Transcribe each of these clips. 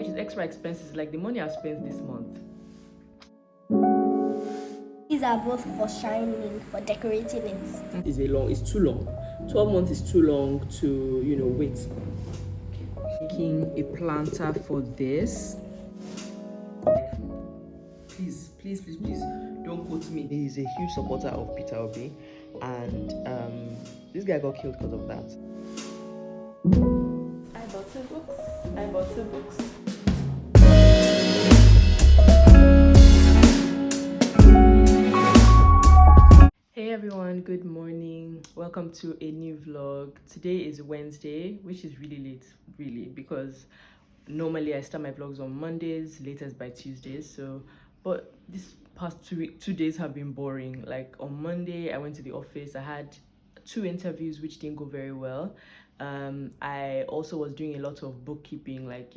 which is extra expenses, like the money I spent this month. These are both for shining, for decorating it. It's too long. 12 months is too long to, wait. Making a planter for this. Please, don't quote me. He's a huge supporter of Peter Obi, and this guy got killed because of that. I bought two books. Hey everyone, good morning. Welcome to a new vlog. Today is Wednesday, which is really late, really, because normally I start my vlogs on Mondays, latest by Tuesdays. But this past 2 days have been boring. Like on Monday, I went to the office. I had 2 interviews which didn't go very well. I also was doing a lot of bookkeeping, like,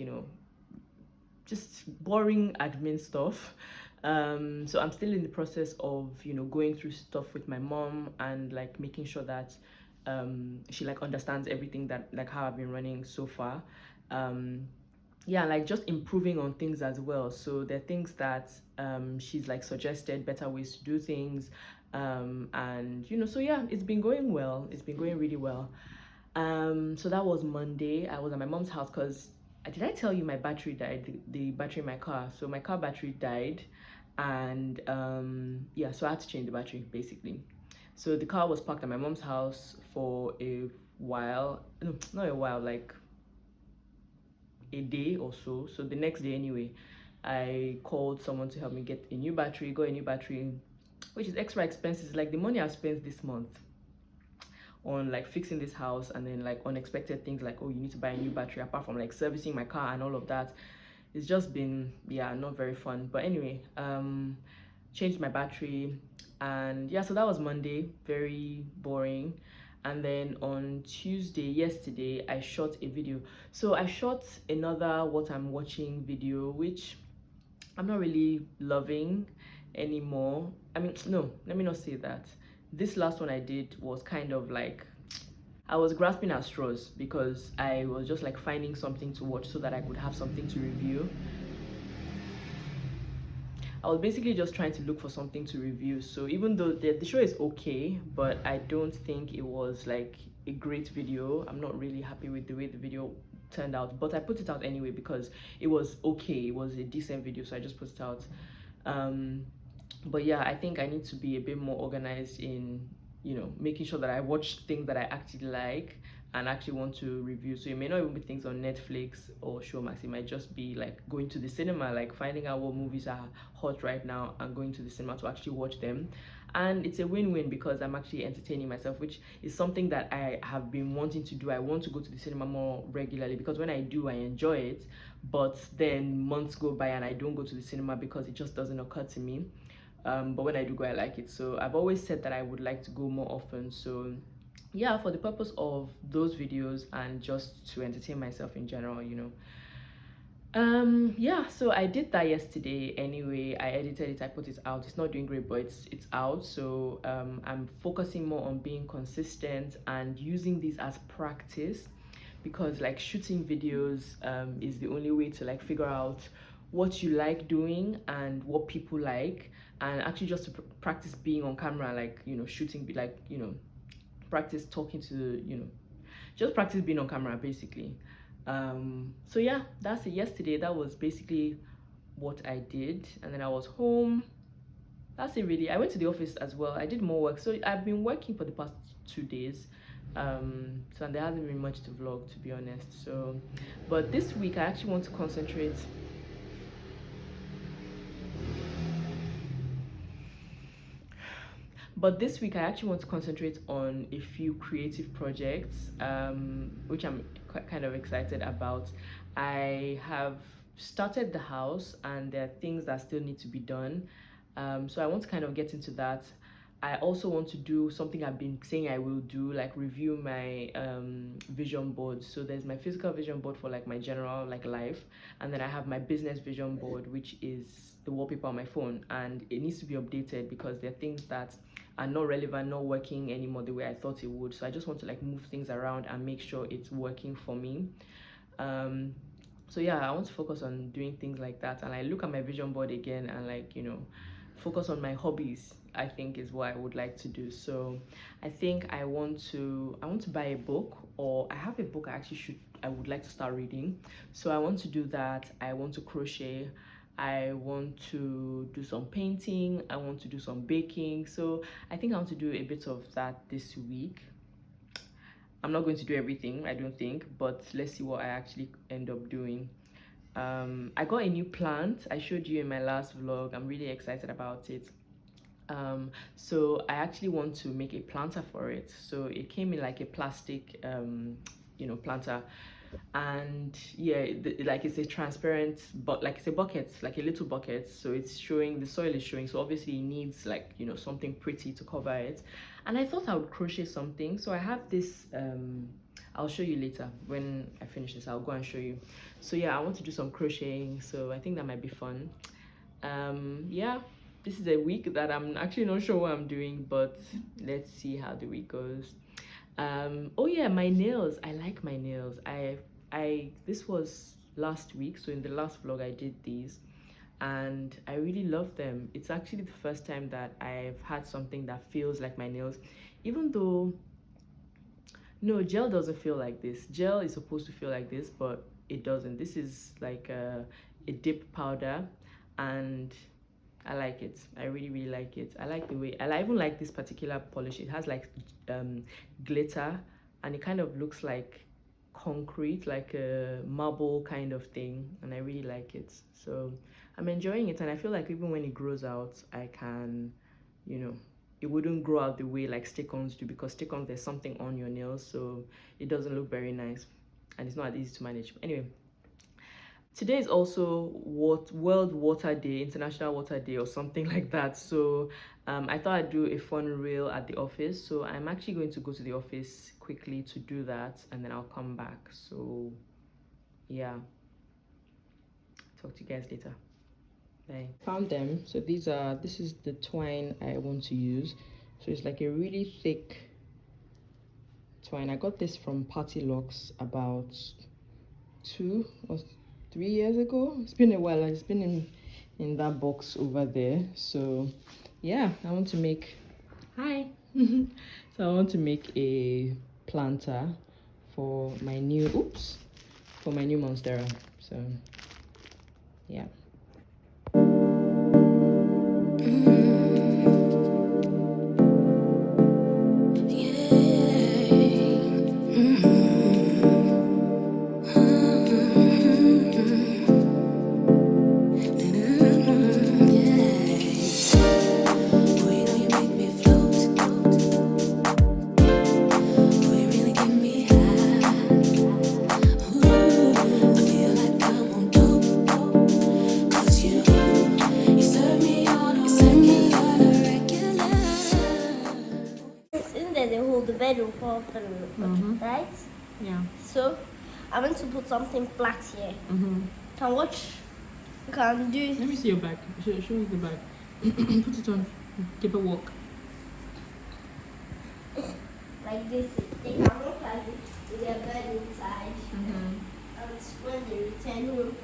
just boring admin stuff. So I'm still in the process of, going through stuff with my mom and like making sure that she like understands everything that like how I've been running so far. Yeah, like just improving on things as well. So there are things that she's like suggested better ways to do things. And so yeah, it's been going well. It's been going really well. So that was Monday. I was at my mom's house because did I tell you my battery died? The battery in my car. So my car battery died, and yeah, so I had to change the battery basically. So the car was parked at my mom's house for a while. No, not a while, like a day or so. So the next day anyway, I called someone to help me get a new battery, which is extra expenses. Like the money I spent this month on like fixing this house, and then like unexpected things like, oh, you need to buy a new battery, apart from like servicing my car and all of that. It's just been, yeah, not very fun. But anyway, changed my battery, and yeah, so that was Monday, very boring. And then on Tuesday, yesterday, I shot a video. So I shot another what I'm watching video, which I'm not really loving anymore. I mean, no, let me not say that. This last one I did was kind of like, I was grasping at straws because I was just like finding something to watch so that I could have something to review. I was basically just trying to look for something to review. So even though the show is okay, but I don't think it was like a great video. I'm not really happy with the way the video turned out, but I put it out anyway because it was okay. It was a decent video, so I just put it out. But yeah, I think I need to be a bit more organized in making sure that I watch things that I actually like and actually want to review. So it may not even be things on Netflix or Showmax. It might just be like going to the cinema, like finding out what movies are hot right now and going to the cinema to actually watch them. And it's a win-win because I'm actually entertaining myself, which is something that I have been wanting to do. I want to go to the cinema more regularly because when I do, I enjoy it. But then months go by and I don't go to the cinema because it just doesn't occur to me. But when I do go, I like it. So I've always said that I would like to go more often. So yeah, for the purpose of those videos and just to entertain myself in general, yeah, so I did that yesterday anyway. I edited it, I put it out. It's not doing great, but it's out. So I'm focusing more on being consistent and using this as practice, because like shooting videos is the only way to like figure out what you like doing and what people like, and actually just to practice being on camera, like shooting, like practice talking to just practice being on camera basically. So yeah, that's it. Yesterday, that was basically what I did, and then I was home. That's it really. I went to the office as well. I did more work, so I've been working for the past 2 days. So and there hasn't been much to vlog, to be honest. So but this week I actually want to concentrate. But this week I actually want to concentrate on a few creative projects, which I'm kind of excited about. I have started the house and there are things that still need to be done. So I want to kind of get into that. I also want to do something I've been saying I will do, like review my vision board. So there's my physical vision board for like my general like life, and then I have my business vision board, which is the wallpaper on my phone, and it needs to be updated because there are things that are not relevant, not working anymore the way I thought it would. So I just want to like move things around and make sure it's working for me. So yeah, I want to focus on doing things like that, and I look at my vision board again and, like, you know, focus on my hobbies. I think is what I would like to do. So I think I want to buy a book, or I have a book I would like to start reading. So I want to do that. I want to crochet. I want to do some painting. I want to do some baking. So I think I want to do a bit of that this week. I'm not going to do everything, I don't think, but let's see what I actually end up doing. I got a new plant. I showed you in my last vlog. I'm really excited about it. So I actually want to make a planter for it. So it came in like a plastic planter, and yeah, like it's a transparent, but like it's a bucket, like a little bucket, so it's showing, the soil is showing, so obviously it needs, like, you know, something pretty to cover it. And I thought I would crochet something, so I have this I'll show you later when I finish this. I'll go and show you. So yeah, I want to do some crocheting, so I think that might be fun. Yeah, this is a week that I'm actually not sure what I'm doing, but let's see how the week goes. Oh yeah, my nails. I like my nails. I this was last week, so in the last vlog I did these, and I really love them. It's actually the first time that I've had something that feels like my nails, even though no, gel doesn't feel like this. Gel is supposed to feel like this, but it doesn't. This is like a dip powder, and I like it. I really, really like it. I like the way, I even like this particular polish. It has like glitter, and it kind of looks like concrete, like a marble kind of thing, and I really like it. So I'm enjoying it, and I feel like even when it grows out, I can, you know, it wouldn't grow out the way like stick-ons do, because stick-ons, there's something on your nails, so it doesn't look very nice, and it's not easy to manage. Anyway, today is also World Water Day, International Water Day, or something like that. So I thought I'd do a fun reel at the office. So I'm actually going to go to the office quickly to do that, and then I'll come back. So yeah, talk to you guys later. Bye. Found them. So this is the twine I want to use. So it's like a really thick twine. I got this from Party Locks about 2 or 3 years ago. It's been a while. It's been in that box over there. So yeah, I want to make so I want to make a planter for my new monstera. So yeah. The bed will fall through, right? Yeah. So I want to put something flat here. Can watch. You can do. Let me see your bag. Show me the bag. Put it on. Give a walk. Like this. They can walk like this with their bed inside. And when they return home,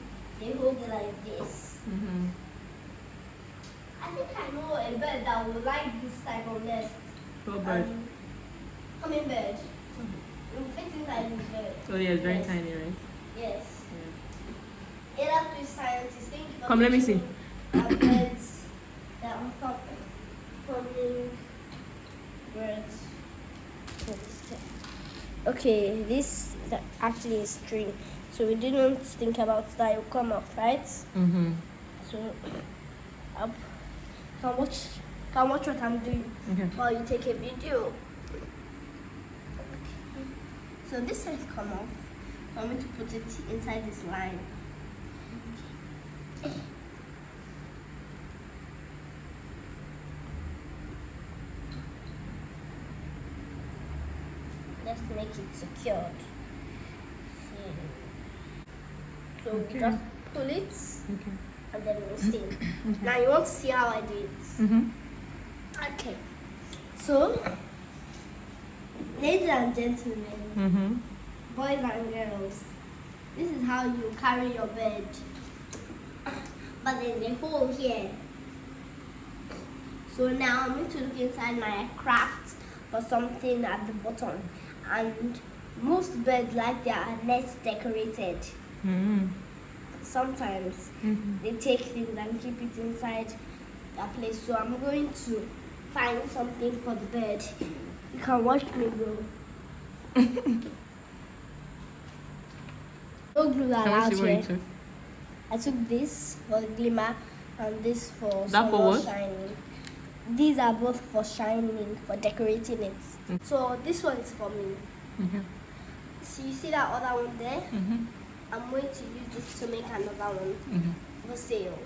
they hold it like this. I think I know a bird that will like this type of nest. What bird? Hummingbird. It will fit inside this bird. Oh yeah, it's very tiny, right? Yes. Yeah. Either two scientists think. Come, let me see. Birds that are humming birds. Okay, this is actually a string, so we didn't think about that. It will come off, right? So, can watch what I'm doing while you take a video. So this has come off. I'm going to put it inside this line. Let's make it secured. So we just pull it, and then we'll see. Now you want to see how I do it? Okay. So, ladies and gentlemen, boys and girls, This is how you carry your bed. But there's a hole here. So now I'm going to look inside my craft for something at the bottom. And most beds like their nets decorated. Sometimes they take things and keep it inside a place. So I'm going to find something for the bed. You can watch me go. No glue allowed here. I took this for the glimmer and this for shining. These are both for shining, for decorating it. So this one is for me. So you see that other one there? I'm going to use this to make another one for sale.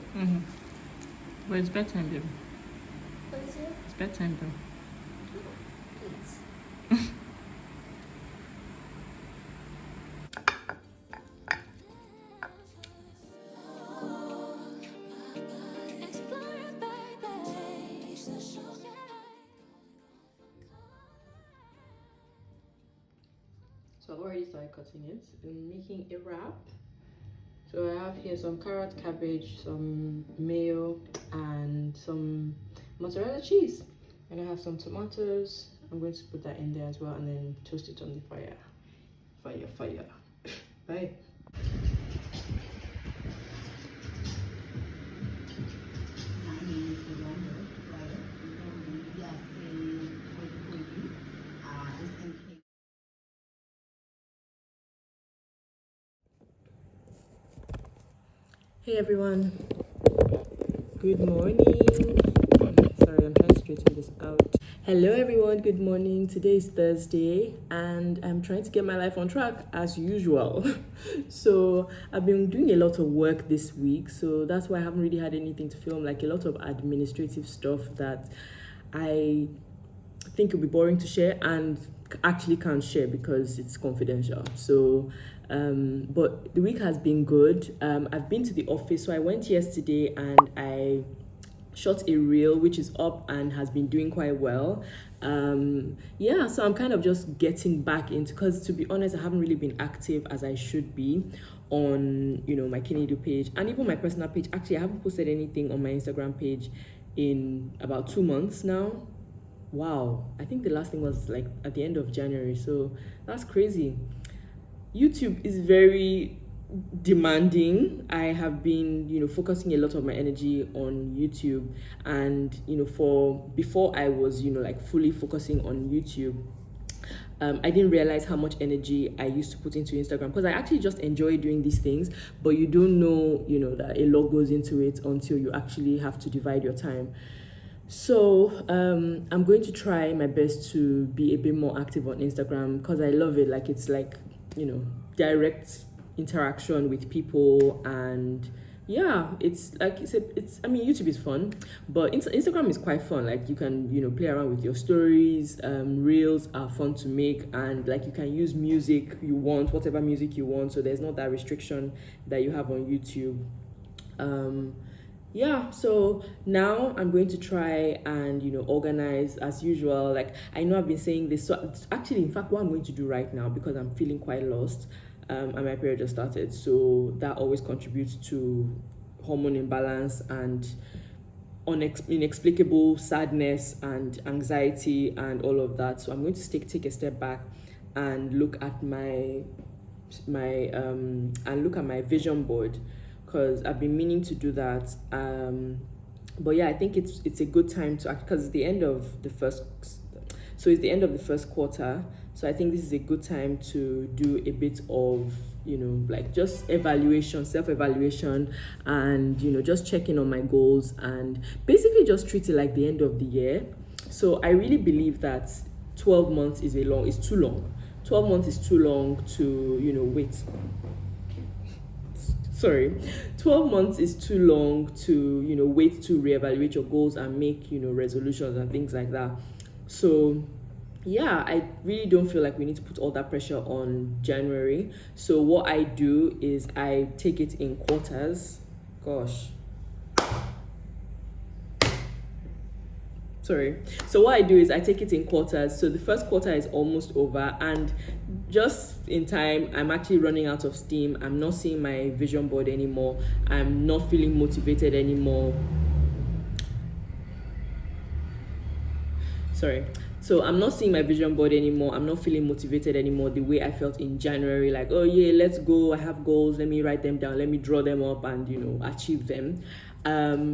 But it's bedtime, baby. What is it? It's bedtime, though. Please. So I've already started cutting it. I'm making a wrap. So I have here some carrot, cabbage, some mayo, and some mozzarella cheese. And I have some tomatoes. I'm going to put that in there as well and then toast it on the fire. Fire. Bye. Hey everyone, good morning. Sorry, I'm trying to straighten this out. Hello everyone, good morning. Today is Thursday and I'm trying to get my life on track as usual. So I've been doing a lot of work this week, so that's why I haven't really had anything to film, like a lot of administrative stuff that I think it'll be boring to share and actually can't share because it's confidential. So but the week has been good. I've been to the office, so I went yesterday and I shot a reel which is up and has been doing quite well. Yeah, so I'm kind of just getting back into, because to be honest, I haven't really been active as I should be on, you know, my Kiniyidun page and even my personal page. Actually, I haven't posted anything on my Instagram page in about 2 months now. Wow, I think the last thing was like at the end of January, so that's crazy. YouTube is very demanding. I have been, you know, focusing a lot of my energy on YouTube, and you know, before I was, you know, like fully focusing on YouTube, I didn't realize how much energy I used to put into Instagram, because I actually just enjoy doing these things, but you don't know, you know, that a lot goes into it until you actually have to divide your time. So I'm going to try my best to be a bit more active on Instagram, because I love it. Like, it's like, you know, direct interaction with people, and yeah, it's like it's I mean, YouTube is fun, but Instagram is quite fun. Like, you can, you know, play around with your stories. Reels are fun to make, and like you can use music you want, whatever music you want, so there's not that restriction that you have on YouTube. Yeah, so now I'm going to try and, you know, organize as usual. Like, I know I've been saying this, so actually, in fact, what I'm going to do right now, because I'm feeling quite lost, and my period just started, so that always contributes to hormone imbalance and inexplicable sadness and anxiety and all of that. So I'm going to take a step back and look at my vision board, because I've been meaning to do that. But yeah, I think it's a good time to act, because it's the end of the first quarter. So I think this is a good time to do a bit of, you know, like just self-evaluation, and, you know, just checking on my goals, and basically just treat it like the end of the year. So I really believe that 12 months is too long. 12 months is too long to, you know, wait. 12 months is too long to, you know, wait to reevaluate your goals and make, you know, resolutions and things like that. So yeah, I really don't feel like we need to put all that pressure on January. So what I do is I take it in quarters. Gosh, sorry. So what I do is I take it in quarters. So the first quarter is almost over, and just in time, I'm actually running out of steam. I'm not seeing my vision board anymore. I'm not feeling motivated anymore. Sorry. So I'm not seeing my vision board anymore. I'm not feeling motivated anymore the way I felt in January. Like, oh yeah, let's go. I have goals. Let me write them down. Let me draw them up and, you know, achieve them.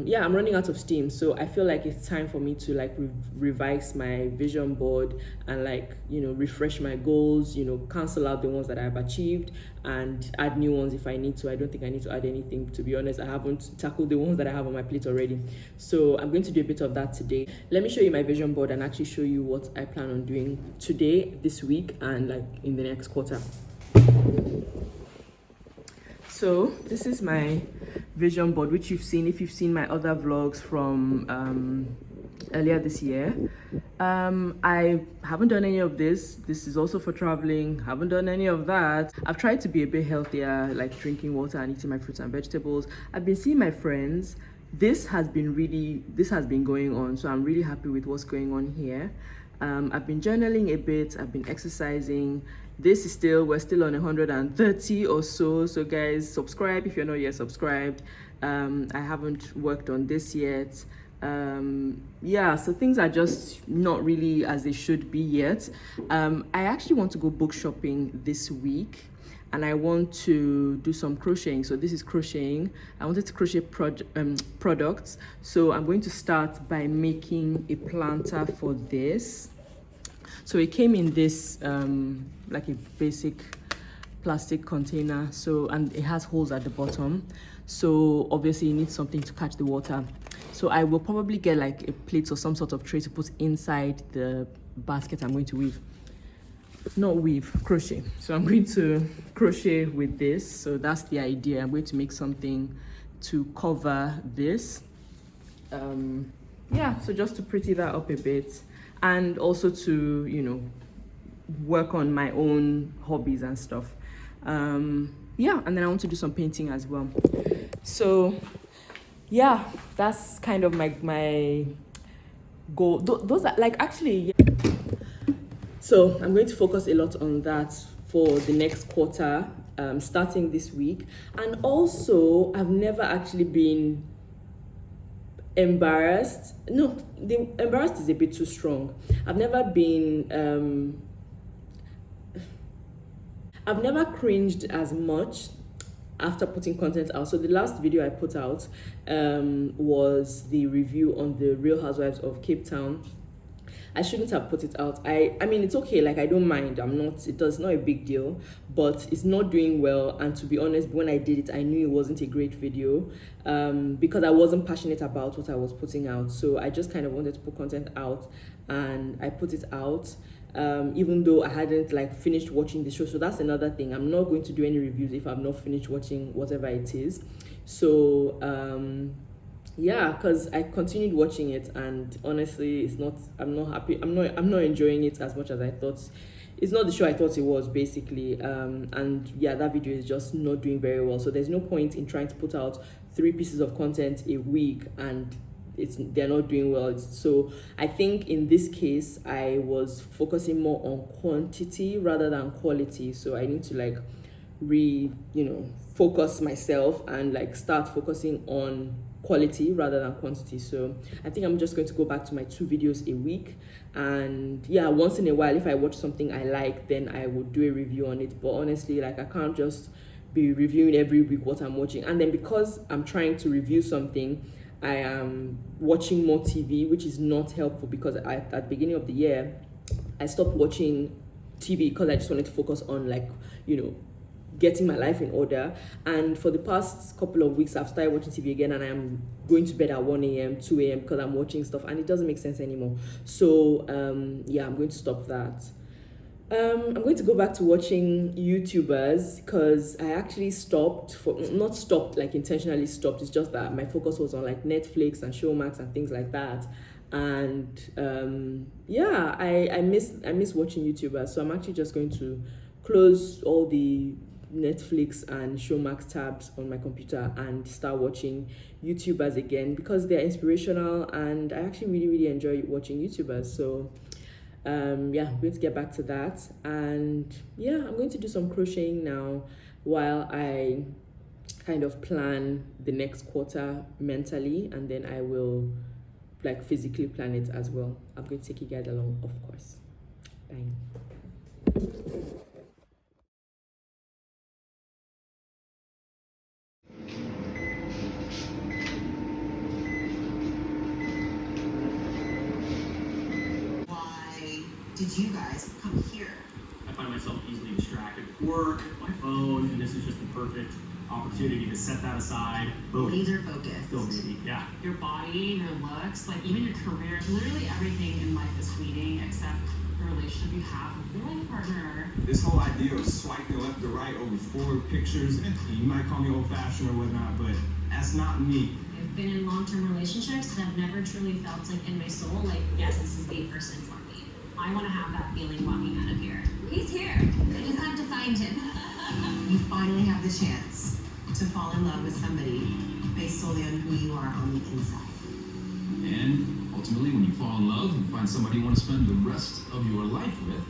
Yeah, I'm running out of steam. So I feel like it's time for me to like revise my vision board and like, you know, refresh my goals, you know, cancel out the ones that I've achieved and add new ones if I need to. I don't think I need to add anything, to be honest. I haven't tackled the ones that I have on my plate already. So I'm going to do a bit of that today. Let me show you my vision board and actually show you what I plan on doing today, this week, and like in the next quarter. So this is my vision board, which you've seen if you've seen my other vlogs from earlier this year. I haven't done any of this. This is also for traveling. Haven't done any of that. I've tried to be a bit healthier, like drinking water and eating my fruits and vegetables. I've been seeing my friends. This has been going on, so I'm really happy with what's going on here. I've been journaling a bit. I've been exercising. This is we're still on 130 or so. So guys, subscribe if you're not yet subscribed. I haven't worked on this yet. Yeah, so things are just not really as they should be yet. I actually want to go book shopping this week, and I want to do some crocheting. So this is crocheting. I wanted to crochet products. So I'm going to start by making a planter for this. So it came in this like a basic plastic container, so, and it has holes at the bottom, so obviously you need something to catch the water. So I will probably get like a plate or some sort of tray to put inside the basket I'm going to weave. Not weave, crochet. So I'm going to crochet with this. So that's the idea. I'm going to make something to cover this. Yeah, so just to pretty that up a bit, and also to, you know, work on my own hobbies and stuff. Yeah, and then I want to do some painting as well. So yeah, that's kind of my goal. Those are like, actually, yeah. So I'm going to focus a lot on that for the next quarter, starting this week. And also, I've never actually been embarrassed. No, the embarrassed is a bit too strong. I've never cringed as much after putting content out. So the last video I put out was the review on the Real Housewives of Cape Town. I shouldn't have put it out. I mean, it's okay, like I don't mind. It's not a big deal, but it's not doing well. And to be honest, when I did it, I knew it wasn't a great video because I wasn't passionate about what I was putting out. So I just kind of wanted to put content out, and I put it out. Even though I hadn't like finished watching the show. So that's another thing. I'm not going to do any reviews if I've not finished watching whatever it is. So yeah, because I continued watching it, and honestly, I'm not happy. I'm not enjoying it as much as I thought. It's not the show I thought it was, basically. And yeah, that video is just not doing very well. So there's no point in trying to put out 3 pieces of content a week and they're not doing well. So I think in this case I was focusing more on quantity rather than quality. So I need to like focus myself and like start focusing on quality rather than quantity. So I think I'm just going to go back to my 2 videos a week, and yeah, once in a while if I watch something I like, then I would do a review on it. But honestly, like I can't just be reviewing every week what I'm watching. And then because I'm trying to review something, I am watching more TV, which is not helpful, because at the beginning of the year I stopped watching TV because I just wanted to focus on like, getting my life in order. And for the past couple of weeks I've started watching TV again, and I'm going to bed at 1 a.m 2 a.m because I'm watching stuff and it doesn't make sense anymore. So yeah, I'm going to stop that. I'm going to go back to watching YouTubers because I actually not stopped like intentionally stopped. It's just that my focus was on like Netflix and Showmax and things like that. And yeah, I miss watching YouTubers. So I'm actually just going to close all the Netflix and Showmax tabs on my computer and start watching YouTubers again, because they're inspirational and I actually really enjoy watching YouTubers. So yeah, I'm going to get back to that. And yeah, I'm going to do some crocheting now while I kind of plan the next quarter mentally, and then I will like physically plan it as well. I'm going to take you guys along, of course. Bye. Why did you guys come here? I find myself easily distracted with work, my phone, and this is just the perfect opportunity to set that aside. Boom. Laser focused. Go, baby. Yeah. Your body, your looks, like even your career, literally everything in life is fleeting except the relationship you have with your life partner. This whole idea of swiping left to right over forward pictures, and you might call me old-fashioned or whatnot, but that's not me. I've been in long-term relationships that I've never truly felt like in my soul, like, yes, this is the person for me. I want to have that feeling walking out of here. He's here. I just have to find him. You finally have the chance to fall in love with somebody based solely on who you are on the inside. And ultimately, when you fall in love and find somebody you want to spend the rest of your life with,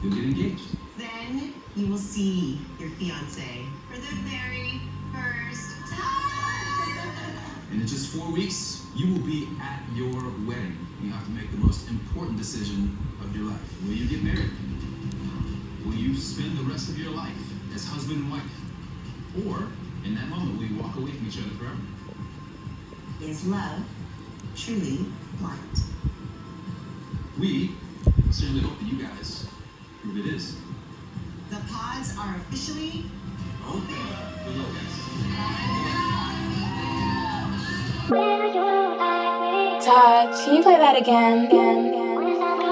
you'll get engaged. Then you will see your fiance for the very first time. And in just 4 weeks, you will be at your wedding. You have to make the most important decision of your life. Will you get married? Will you spend the rest of your life as husband and wife? Or, in that moment, will you walk away from each other forever? Is love truly blind? We certainly hope that you guys prove it is. The pods are officially open. Good luck, guys. Todd, can you play that again?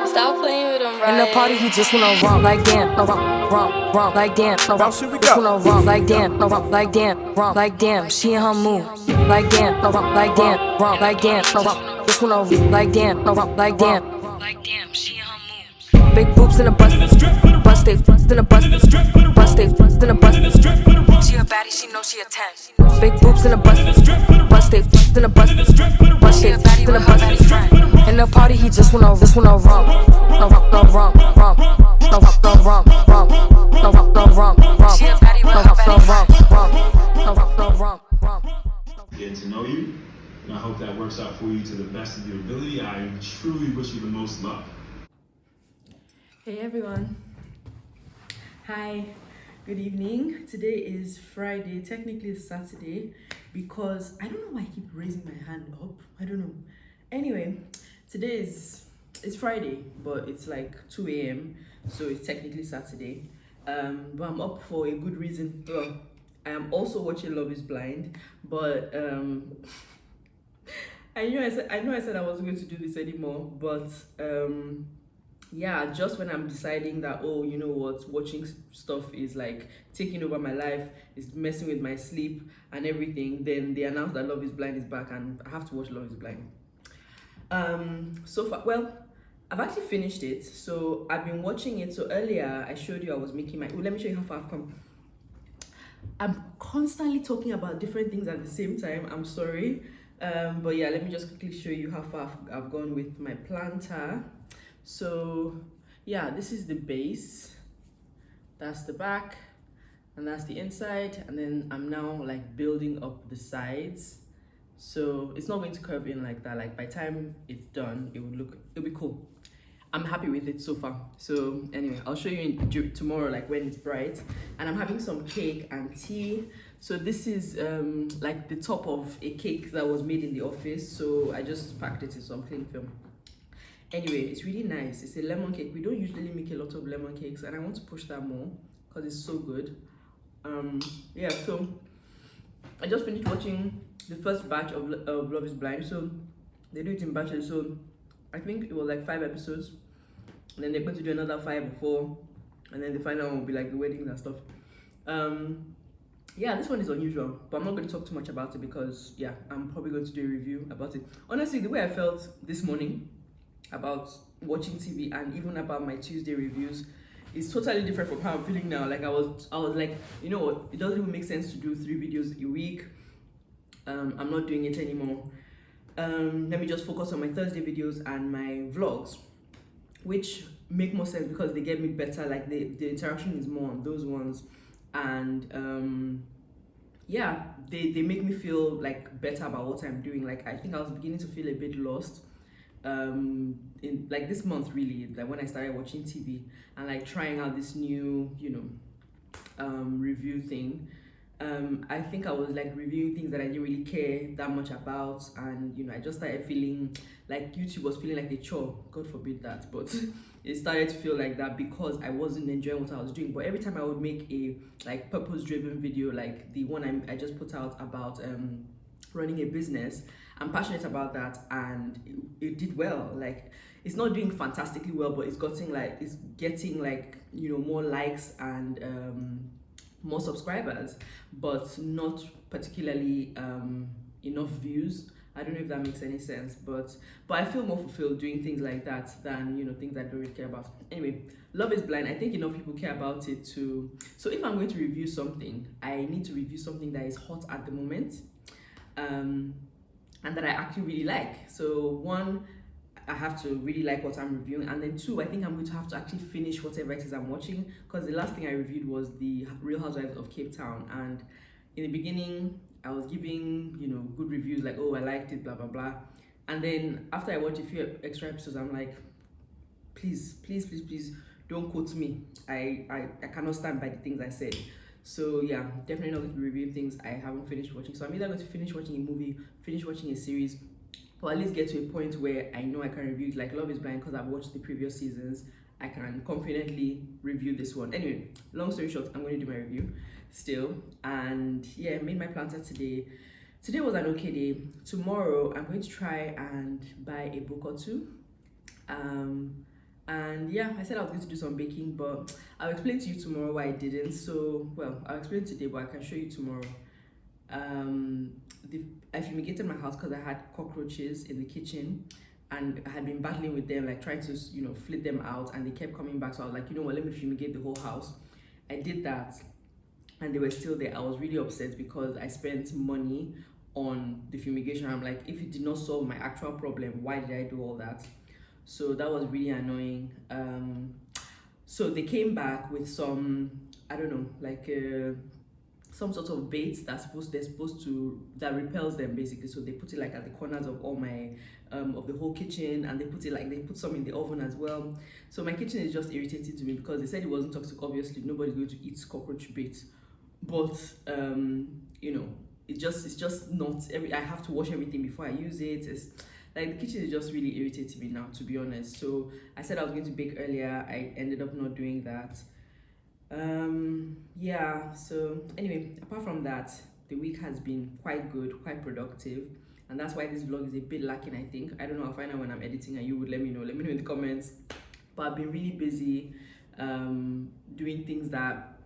Stop playing with him, right? In the party, he just wanna romp like damn, no romp like damn, no romp. Just wanna romp like damn, no romp like damn, romp like damn. She in her mood, like damn, no romp like damn, romp like damn, no romp. Just wanna romp like damn, no romp like damn, like damn. She in her mood. Big boobs in the bust, busted, in the bust, busted, in the bust. She a baddie, she know she a 10. Big boobs in the bust, busted, in the bust, busted, in the bust. In the party, he just wanna romp, no romp, no romp, romp, no romp, no romp, romp, no romp, no romp, romp, no romp, no romp, romp, no romp, no romp, romp. Getting to know you, and I hope that works out for you to the best of your ability. I truly wish you the most luck. Hey everyone. Hi. Good evening. Today is Friday. Technically it's Saturday because I don't know why I keep raising my hand up. I don't know. Anyway, today it's Friday, but it's like 2 a.m. so it's technically Saturday. But I'm up for a good reason. Well, I am also watching Love is Blind, but I know I said I wasn't going to do this anymore, but yeah, just when I'm deciding that, oh, you know what, watching stuff is like taking over my life, is messing with my sleep and everything, then they announced that Love is Blind is back and I have to watch Love is Blind. So far, well, I've actually finished it, so I've been watching it. So earlier I showed you I was making my, let me show you how far I've come. I'm constantly talking about different things at the same time, I'm sorry, but yeah, let me just quickly show you how far I've gone with my planter. So yeah, this is the base, that's the back, and that's the inside, and then I'm now like building up the sides, so it's not going to curve in like that. Like by the time it's done, it'll be cool. I'm happy with it so far. So anyway, I'll show you tomorrow, like when it's bright. And I'm having some cake and tea. So this is like the top of a cake that was made in the office, so I just packed it in some cling film. Anyway, it's really nice. It's a lemon cake. We don't usually make a lot of lemon cakes, and I want to push that more because it's so good. Yeah, so I just finished watching the first batch of Love is Blind. So they do it in batches, so I think it was like 5 episodes, and then they're going to do another 5 or 4, and then the final one will be like the weddings and stuff. Yeah, this one is unusual, but I'm not going to talk too much about it because yeah, I'm probably going to do a review about it. Honestly, the way I felt this morning about watching TV and even about my Tuesday reviews it's totally different from how I'm feeling now. Like I was like, you know what, it doesn't even make sense to do 3 videos a week. I'm not doing it anymore. Let me just focus on my Thursday videos and my vlogs, which make more sense because they get me better. Like the interaction is more on those ones, and yeah, they make me feel like better about what I'm doing. Like I think I was beginning to feel a bit lost in like this month, really, like when I started watching TV and like trying out this new, you know, review thing. I think I was like reviewing things that I didn't really care that much about, and you know, I just started feeling like YouTube was feeling like a chore. God forbid that, but it started to feel like that because I wasn't enjoying what I was doing. But every time I would make a like purpose-driven video, like the one I just put out about running a business, I'm passionate about that, and it did well. Like it's not doing fantastically well, but it's getting like, you know, more likes and more subscribers, but not particularly enough views. I don't know if that makes any sense, but I feel more fulfilled doing things like that than, you know, things I don't really care about. Anyway, Love is Blind, I think enough people care about it too. So if I'm going to review something, I need to review something that is hot at the moment, and that I actually really like. So one, I have to really like what I'm reviewing, and then two, I think I'm going to have to actually finish whatever it is I'm watching, because the last thing I reviewed was the Real Housewives of Cape Town, and in the beginning I was giving, you know, good reviews like, oh, I liked it, blah blah blah, and then after I watched a few extra episodes, I'm like, please don't quote me. I cannot stand by the things I said. So yeah, definitely not going to be reviewing things I haven't finished watching. So I'm either going to finish watching a movie, finish watching a series, or at least get to a point where I know I can review it. Like Love is Blind, because I've watched the previous seasons, I can confidently review this one. Anyway, long story short, I'm going to do my review still. And yeah, made my planner today. Today was an okay day. Tomorrow I'm going to try and buy a book or two. And yeah, I said I was going to do some baking, but I'll explain to you tomorrow why I didn't. So, well, I'll explain today, but I can show you tomorrow. I fumigated my house because I had cockroaches in the kitchen, and I had been battling with them, like trying to, you know, flit them out, and they kept coming back. So I was like, you know what, let me fumigate the whole house. I did that, and they were still there. I was really upset because I spent money on the fumigation. I'm like, if it did not solve my actual problem, why did I do all that? So that was really annoying. So they came back with some, I don't know, like some sort of bait that repels them basically. So they put it like at the corners of all my of the whole kitchen, and they put some in the oven as well. So my kitchen is just irritating to me because they said it wasn't toxic. Obviously nobody's going to eat cockroach bait, but you know, it's just not I have to wash everything before I use it. It's like the kitchen is just really irritating me now, to be honest. So I said I was going to bake earlier. I ended up not doing that. Yeah, so anyway, apart from that, the week has been quite good, quite productive, and that's why this vlog is a bit lacking, I think. I don't know, I'll find out when I'm editing, and you would let me know in the comments. But I've been really busy doing things that,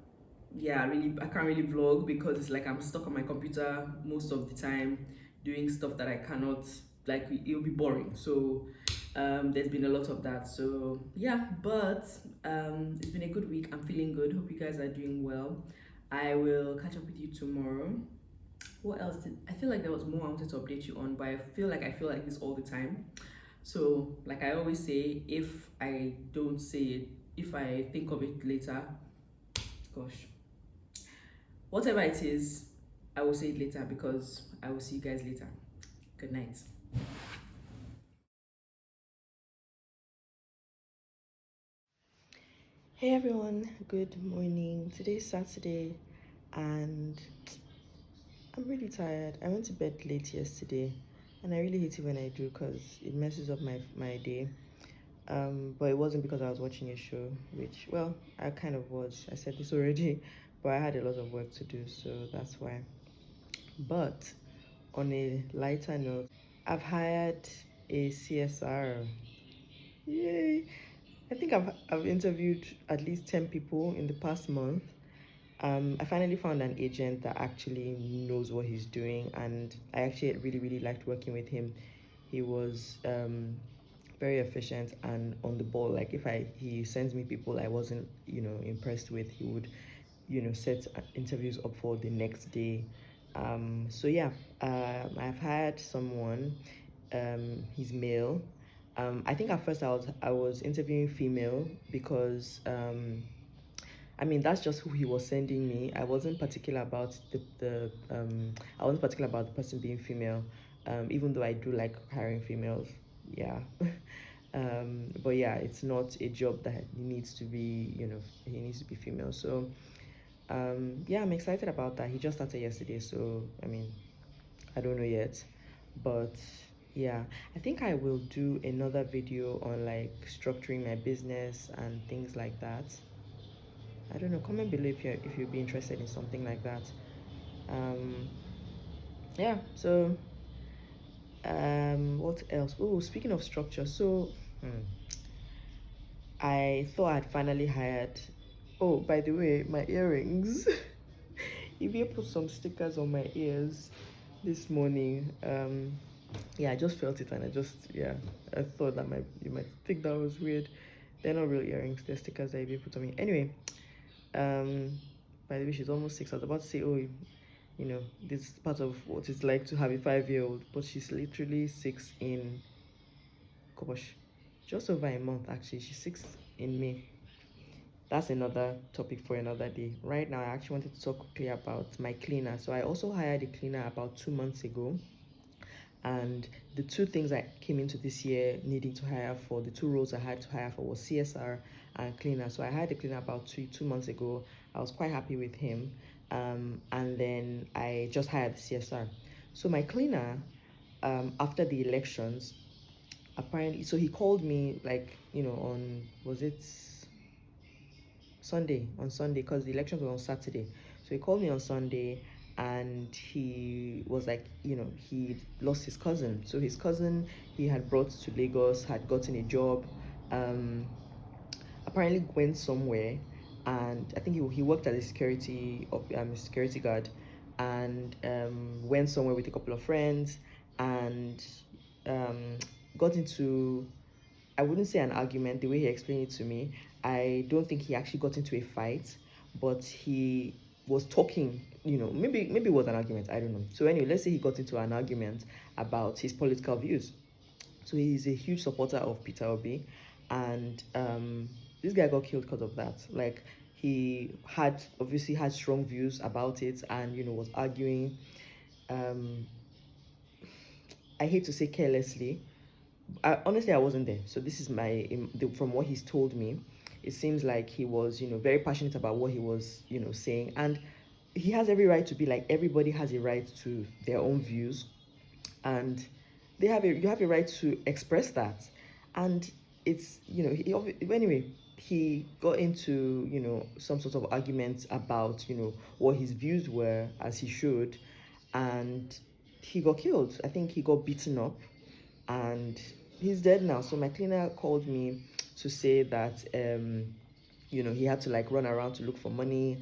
yeah, really I can't really vlog because it's like I'm stuck on my computer most of the time doing stuff that I cannot, like, it'll be boring. So there's been a lot of that. So yeah, but it's been a good week. I'm feeling good. Hope you guys are doing well. I will catch up with you tomorrow. What else I feel like there was more I wanted to update you on, but I feel like this all the time. So like I always say, if I don't say it, if I think of it later, gosh, whatever it is, I will say it later, because I will see you guys later. Good night. Hey everyone, good morning. Today's Saturday and I'm really tired. I went to bed late yesterday and I really hate it when I do because it messes up my day. But it wasn't because I was watching a show, which, well, I kind of was. I said this already, but I had a lot of work to do, so that's why. But on a lighter note, I've hired a CSR. Yay! I think I've interviewed at least 10 people in the past month. I finally found an agent that actually knows what he's doing, and I actually really liked working with him. He was very efficient and on the ball. Like if he sends me people I wasn't, you know, impressed with, he would, you know, set interviews up for the next day. So yeah, I've had someone, he's male. I think at first I was interviewing female because I mean, that's just who he was sending me. I wasn't particular about I wasn't particular about the person being female, even though I do like hiring females. Yeah. But yeah, it's not a job that needs to be, you know, he needs to be female. So yeah, I'm excited about that. He just started yesterday, so I mean, I don't know yet, but yeah, I think I will do another video on like structuring my business and things like that. I don't know, comment below if you'd be interested in something like that. Yeah, so what else? Oh, speaking of structure, so I thought I'd finally hired, oh, by the way, my earrings. Ivie put some stickers on my ears this morning. Yeah, I just felt it and I thought that you might think that was weird. They're not real earrings, they're stickers that Ivie put on me. Anyway, by the way, she's almost 6. I was about to say, oh, you know, this is part of what it's like to have a 5-year-old, but she's literally 6 in, gosh, just over a month actually. She's 6 in May. That's another topic for another day. Right now, I actually wanted to talk quickly about my cleaner. So I also hired a cleaner about 2 months ago. And the two things I came into this year needing to hire for, the two roles I had to hire for was CSR and cleaner. So I hired a cleaner about two months ago. I was quite happy with him. And then I just hired the CSR. So my cleaner, after the elections, apparently, so he called me like, you know, on, was it Sunday, because the election was on Saturday. So he called me on Sunday and he was like, you know, he lost his cousin. So his cousin he had brought to Lagos, had gotten a job, apparently went somewhere, and I think he worked as a security guard, and went somewhere with a couple of friends, and got into, I wouldn't say an argument, the way he explained it to me. I don't think he actually got into a fight, but he was talking, you know, maybe it was an argument, I don't know. So anyway, let's say he got into an argument about his political views. So he's a huge supporter of Peter Obi, and this guy got killed because of that. Like, he obviously had strong views about it, and, you know, was arguing, I hate to say carelessly. Honestly, I wasn't there, so this is from what he's told me. It seems like he was, you know, very passionate about what he was, you know, saying, and he has every right to be, like, everybody has a right to their own views, and you have a right to express that. And it's, you know, anyway, he got into, you know, some sort of arguments about, you know, what his views were, as he should, and he got killed. I think he got beaten up, and he's dead now. So my cleaner called me to say that you know, he had to like run around to look for money,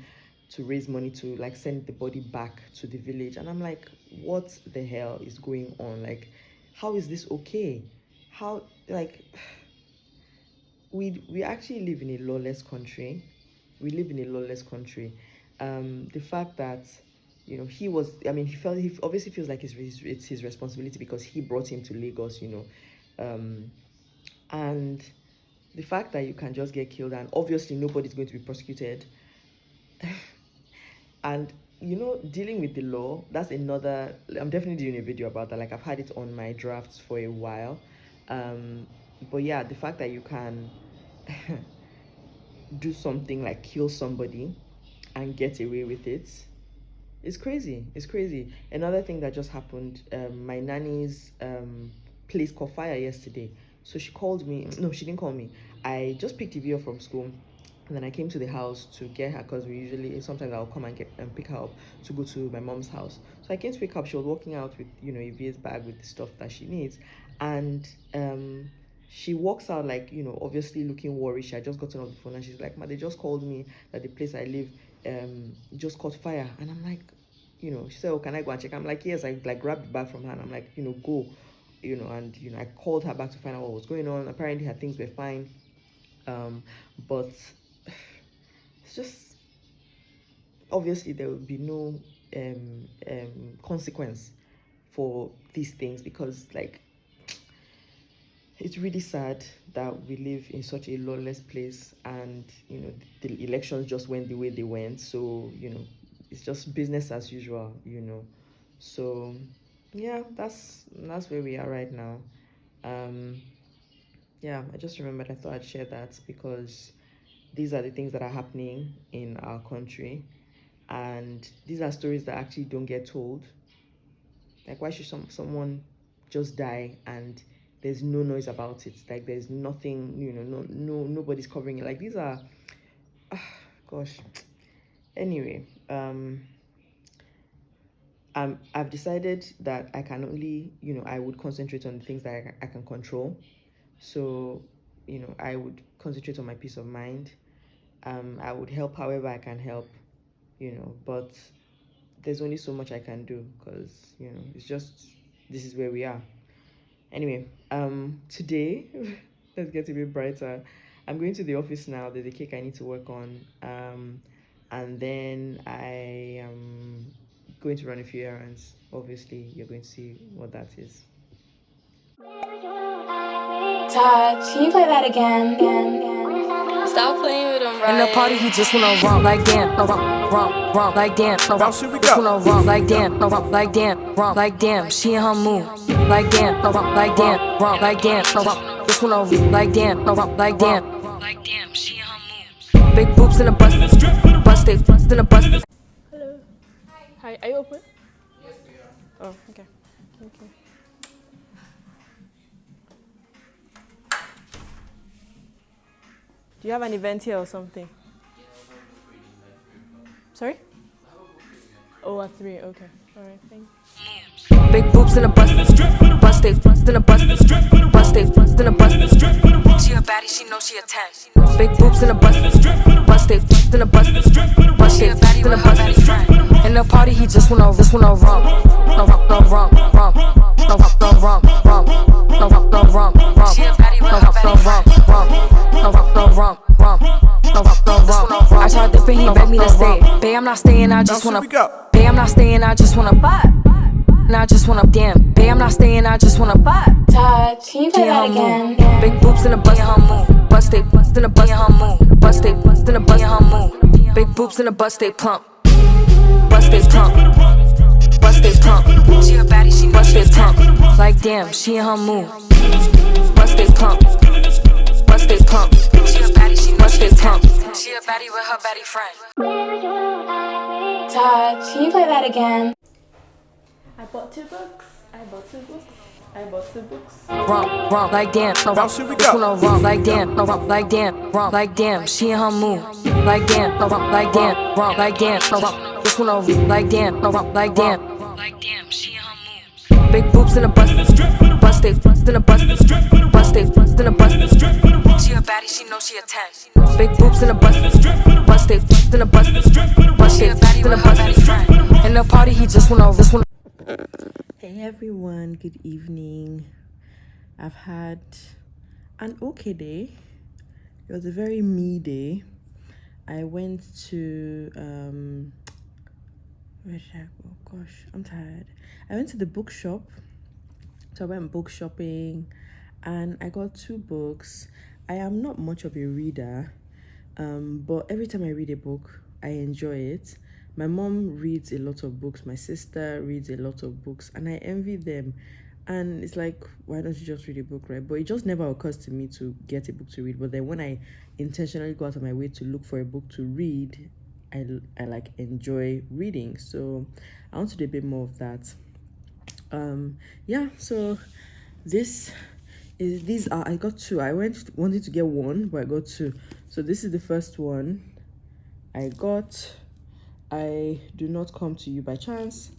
to raise money to like send the body back to the village. And I'm like, what the hell is going on? Like, how is this okay? How, like, we actually live in a lawless country. We live in a lawless country. The fact that, you know, he obviously feels like it's his responsibility because he brought him to Lagos, you know, and the fact that you can just get killed and obviously nobody's going to be prosecuted. And, you know, dealing with the law, that's another, I'm definitely doing a video about that. Like, I've had it on my drafts for a while. But yeah, the fact that you can do something like kill somebody and get away with it, it's crazy. It's crazy. Another thing that just happened, my nanny's place caught fire yesterday. So she called me. No, she didn't call me. I just picked Ivie up from school, and then I came to the house to get her, because sometimes I'll come and pick her up to go to my mom's house. So I came to pick her up. She was walking out with, you know, Ivie's bag with the stuff that she needs, and she walks out, like, you know, obviously looking worried. She had just gotten off the phone and she's like, "Ma, they just called me that the place I live just caught fire." And I'm like, you know, she said, "Oh, can I go and check?" I'm like, "Yes." I like grabbed the bag from her and I'm like, you know, go. you know, and you know, I called her back to find out what was going on. Apparently her things were fine, but it's just, obviously there will be no consequence for these things, because like, it's really sad that we live in such a lawless place, and you know, the elections just went the way they went. So you know, it's just business as usual, you know. So yeah, that's where we are right now. Yeah, I just remembered, I thought I'd share that, because these are the things that are happening in our country, and these are stories that actually don't get told. Like, why should someone just die and there's no noise about it? Like, there's nothing, you know, nobody's covering it. Like, these are gosh. Anyway, I've decided that I can only, you know, I would concentrate on the things that I can control. So, you know, I would concentrate on my peace of mind. I would help however I can help, you know, but there's only so much I can do, because, you know, it's just, this is where we are. Anyway, today, let's get a bit brighter. I'm going to the office now. There's a cake I need to work on. And then I am going to run a few errands. Obviously, you're going to see what that is. Todd, can you play that again? Stop playing with him, right? In the party, he just wanna romp like damn, no romp like damn, no romp. Just wanna romp like damn, no romp like damn, romp like damn. She in her mood, like damn, no romp like damn, romp like damn, no romp. Just wanna like damn, no romp like damn, like damn. She in her mood. Big boobs in the bus, bust in the bus. Hello. Hi. Are you open? Yes, we are. Oh, okay. Thank you. Do you have an event here or something? Sorry? Oh, at 3. Okay. All right. Thanks. Big boobs in the bus, bust in the bus, in the bus. She a baddie, she know she a 10. Big boobs in the bus, bust in the bus, she a baddie with her baddie friend. In the party, he just wanna romp, no romp, no romp, romp, no romp, no romp, romp, no romp, no romp, romp. She a baddie with her baddie friend. No romp, no romp, romp, no romp, no romp. I tried to he begged me to stay. Babe, I'm not staying, I just wanna. Babe, I'm not staying, I just wanna. And I just wanna damn. Babe, I'm not staying, I just wanna. Todd, can you play that again? Big boobs in the bus, in her mood. Bust in the bus, in her mood. Bust in the bus, in her mood. Big boobs in the bus, they plump. Bust they plump. Bust they plump. She a baddie, she bust they plump. Like damn, she in her mood. Bust they plump. Bust they plump. She a baddie, she bust they plump. She a baddie with her baddie friend. Todd, can you play that again? I bought 2 books. Romp like damn, no romp. Just wanna romp like damn, no romp like damn, romp like damn. She in her mood, like damn, no romp like damn, romp like damn, no romp. Just wanna like damn, no romp like damn, like damn. She in her mood. Big boobs in the bus, bust in the bus, bust in the bus. She a baddie, she know she a 10. Big boobs in the bus, bust in the bus, she a baddie with her baddie friend. In the party, he just wanna. Hey everyone, good evening. I've had an okay day. It was a very me day. I went to where did I go? Gosh, I'm tired. I went to the bookshop. So I went book shopping and I got 2 books. I am not much of a reader, but every time I read a book, I enjoy it. My mom reads a lot of books. My sister reads a lot of books, and I envy them. And it's like, why don't you just read a book, right? But it just never occurs to me to get a book to read. But then when I intentionally go out of my way to look for a book to read, I like enjoy reading. So I want to do a bit more of that. Yeah. So these are, I got 2. I wanted to get 1, but I got 2. So this is the first one I got. I Do Not Come to You by Chance.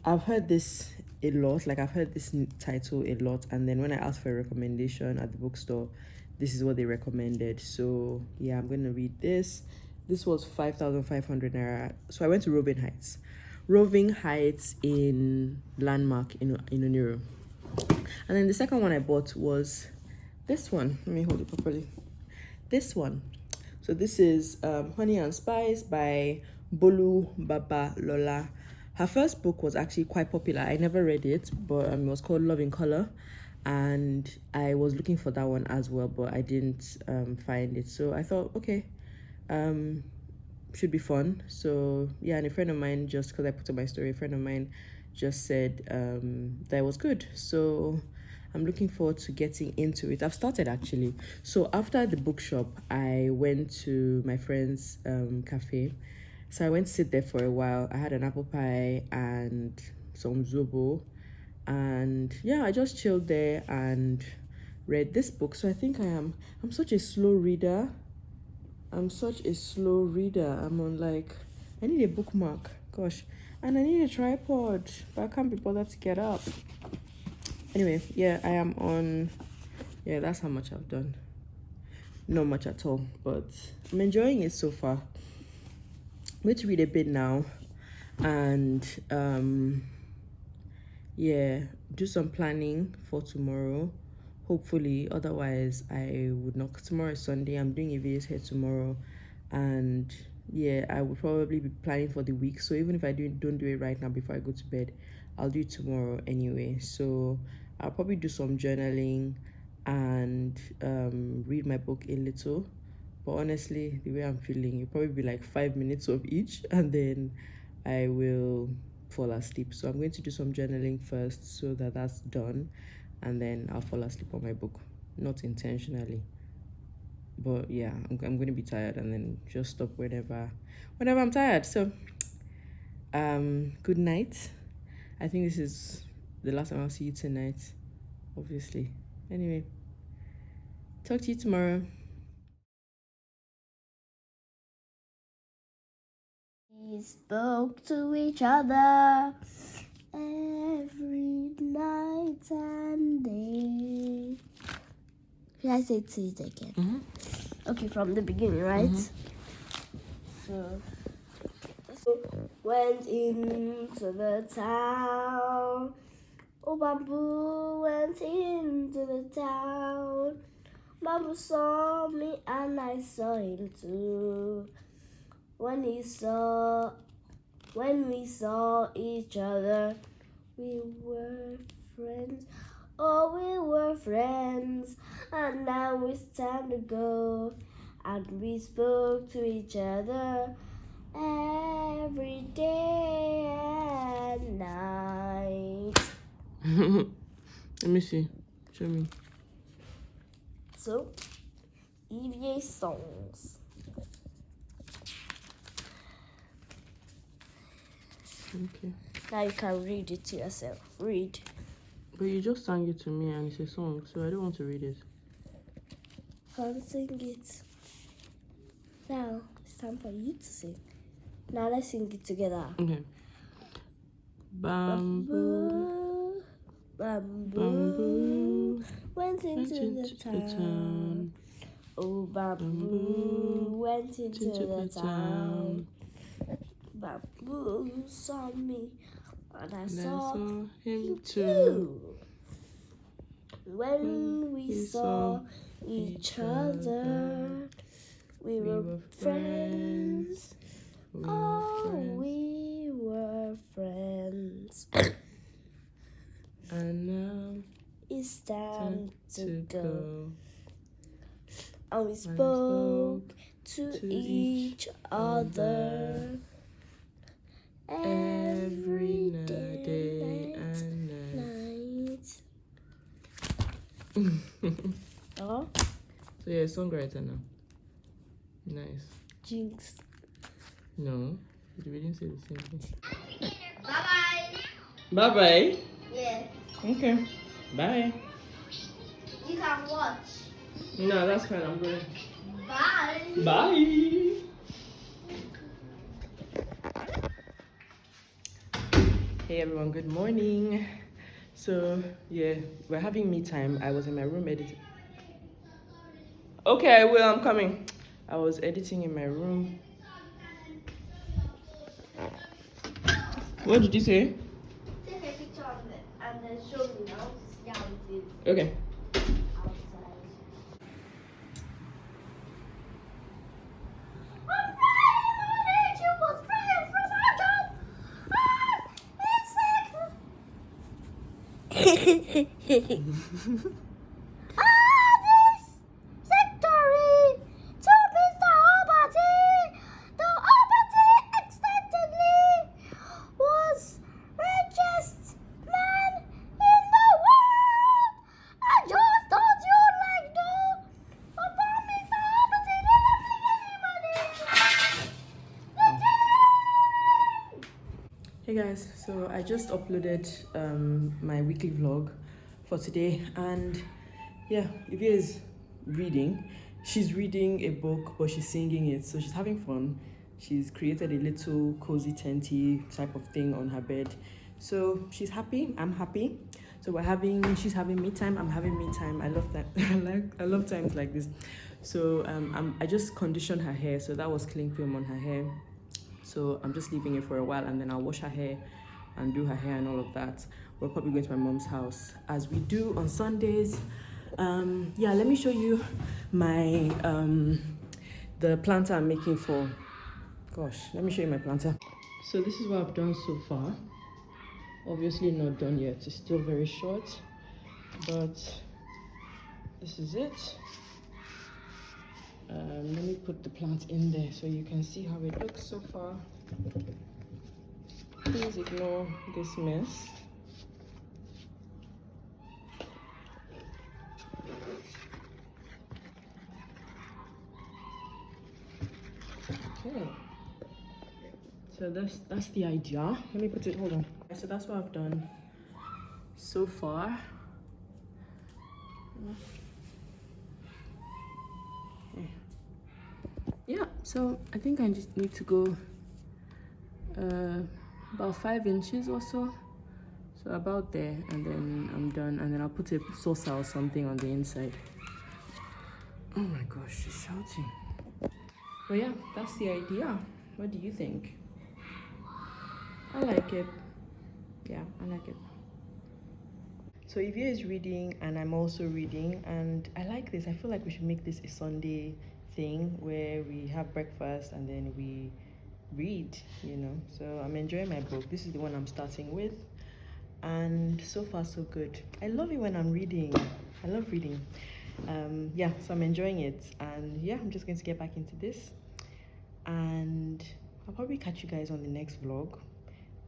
I've heard this a lot, like I've heard this title a lot, and then when I asked for a recommendation at the bookstore, this is what they recommended. So yeah, I'm gonna read this. This was 5,500 naira. So I went to Roving Heights in Landmark in Oniro. And then the second one I bought was this one. Let me hold it properly. This one. So this is Honey and Spice by Bolu Baba Lola. Her first book was actually quite popular. I never read it, but it was called Love in Color, and I was looking for that one as well, but I didn't find it. So I thought, okay, should be fun. So yeah, and a friend of mine, just because I put on my story, a friend of mine just said that it was good. So I'm looking forward to getting into it. I've started actually. So after the bookshop, I went to my friend's cafe. So I went to sit there for a while. I had an apple pie and some zobo. And yeah, I just chilled there and read this book. So I think I'm such a slow reader. I'm on like, I need a bookmark. Gosh. And I need a tripod, but I can't be bothered to get up. Anyway, yeah, I am on, yeah, that's how much I've done. Not much at all, but I'm enjoying it so far. I'm going to read a bit now and yeah, do some planning for tomorrow, hopefully. Otherwise I would not, 'cause tomorrow is Sunday. I'm doing Ivie's hair tomorrow, and yeah, I would probably be planning for the week. So even if I don't do it right now before I go to bed, I'll do it tomorrow anyway. So I'll probably do some journaling and read my book a little. But honestly, the way I'm feeling, it'll probably be like 5 minutes of each, and then I will fall asleep. So I'm going to do some journaling first so that that's done, and then I'll fall asleep on my book. Not intentionally, but yeah, I'm going to be tired and then just stop whenever I'm tired. So good night. I think this is the last time I'll see you tonight, obviously. Anyway, talk to you tomorrow. We spoke to each other every night and day. Should I say to it again? Okay, from the beginning, right? So went into the town. Oh, Bamboo went into the town. Bamboo saw me and I saw him too. When we saw each other, we were friends. Oh, we were friends. And now it's time to go. And we spoke to each other every day and night. Let me see. Show me. So, Ivie songs. Okay. Now you can read it to yourself. Read. But you just sang it to me and it's a song, so I don't want to read it. Come sing it. Now it's time for you to sing. Now let's sing it together. Okay. Bamboo, Bamboo went into the town. Oh, Bamboo went into the town. Bamboo saw me and I saw him too. When we saw each other, we were friends. Oh, we were friends. And now it's time to go. And we spoke to each other every day and night. Oh? So you're a songwriter now. Nice. Jinx. No, we didn't say the same thing. Bye-bye. Bye-bye. Yes. Okay. Bye. You can watch. No, that's fine. I'm going. Bye. Bye. Hey everyone, good morning. So yeah, we're having me time. I was in my room editing. Okay, I will. I'm coming. I was editing in my room. What did you say? Take a picture of it and then show me now to see how it is. Okay. Outside. This secretary to Mr. Obati. The Obati extensively was richest man in the world. I just thought you'd like to about Mr. Obati never anybody. Hey guys, so I just uploaded my weekly vlog for today, and yeah, Ivie is reading. She's reading a book, but she's singing it, so she's having fun. She's created a little cozy tenty type of thing on her bed, so she's happy. I'm happy. So she's having me time, I'm having me time. I love that. I love times like this. So I just conditioned her hair, so that was cling film on her hair. So I'm just leaving it for a while, and then I'll wash her hair and do her hair and all of that. We're probably going to my mom's house, as we do on Sundays. Yeah, let me show you my the planter I'm making for. Gosh, let me show you my planter. So this is what I've done so far. Obviously not done yet. It's still very short, but this is it. Let me put the plant in there so you can see how it looks so far. Please ignore this mess. Okay, so that's the idea. Let me put it, hold on. So that's what I've done so far. Yeah, so I think I just need to go about 5 inches or so about there, and then I'm done, and then I'll put a saucer or something on the inside. Oh my gosh, she's shouting. But yeah, that's the idea. What do you think? I like it. Yeah, I like it. So Ivie is reading and I'm also reading, and I like this. I feel like we should make this a Sunday thing where we have breakfast and then we read, you know. So I'm enjoying my book. This is the one I'm starting with, and so far so good. I love it when I'm reading. I love reading. Yeah, so I'm enjoying it, and yeah, I'm just going to get back into this, and I'll probably catch you guys on the next vlog.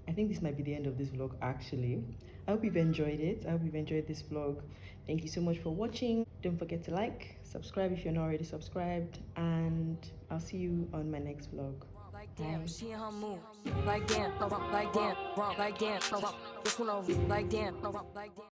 I think this might be the end of this vlog actually. I hope you've enjoyed it. I hope you've enjoyed this vlog. Thank you so much for watching. Don't forget to like, subscribe if you're not already subscribed, and I'll see you on my next vlog. Like damn, she in her mood. Like damn, like damn, like damn, just wanna like damn, like damn.